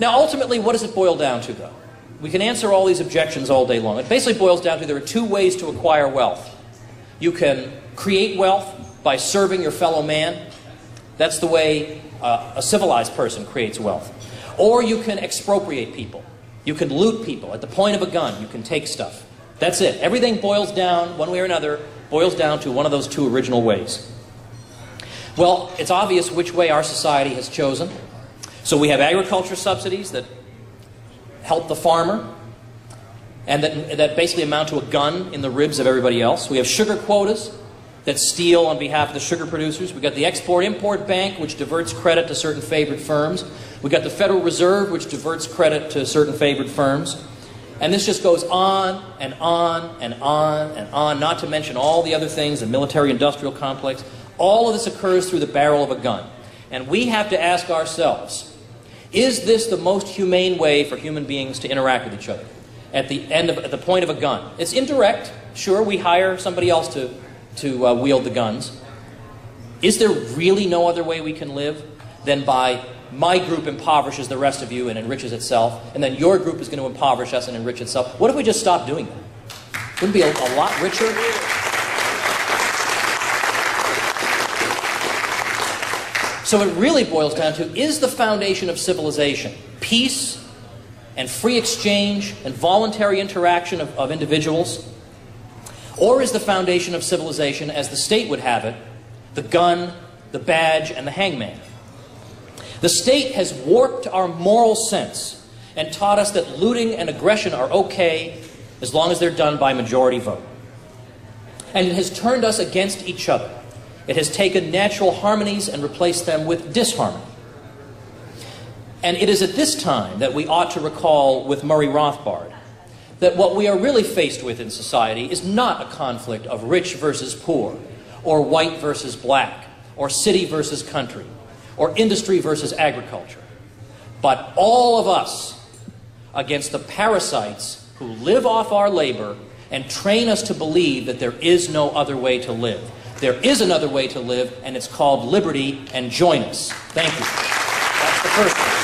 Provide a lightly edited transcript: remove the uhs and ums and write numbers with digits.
Now, ultimately, what does it boil down to, though? We can answer all these objections all day long. It basically boils down to there are two ways to acquire wealth. You can create wealth by serving your fellow man. That's the way a civilized person creates wealth. Or you can expropriate people. You can loot people. At the point of a gun, you can take stuff. That's it. Everything boils down, one way or another, boils down to one of those two original ways. Well, it's obvious which way our society has chosen. So we have agriculture subsidies that help the farmer and that basically amount to a gun in the ribs of everybody else. We have sugar quotas that steal on behalf of the sugar producers. We've got the Export-Import Bank, which diverts credit to certain favored firms. We've got the Federal Reserve, which diverts credit to certain favored firms. And this just goes on and on and on and on, not to mention all the other things, the military-industrial complex. All of this occurs through the barrel of a gun. And we have to ask ourselves, is this the most humane way for human beings to interact with each other? At the point of a gun. It's indirect. Sure, we hire somebody else to wield the guns. Is there really no other way we can live than by my group impoverishes the rest of you and enriches itself, and then your group is going to impoverish us and enrich itself? What if we just stopped doing that? Wouldn't it be a lot richer? So it really boils down to, is the foundation of civilization peace and free exchange and voluntary interaction of individuals? Or is the foundation of civilization, as the state would have it, the gun, the badge, and the hangman? The state has warped our moral sense and taught us that looting and aggression are okay as long as they're done by majority vote. And it has turned us against each other. It has taken natural harmonies and replaced them with disharmony. And it is at this time that we ought to recall with Murray Rothbard that what we are really faced with in society is not a conflict of rich versus poor, or white versus black, or city versus country, or industry versus agriculture, but all of us against the parasites who live off our labor and train us to believe that there is no other way to live. There is another way to live, and it's called liberty, and join us. Thank you. That's the first one.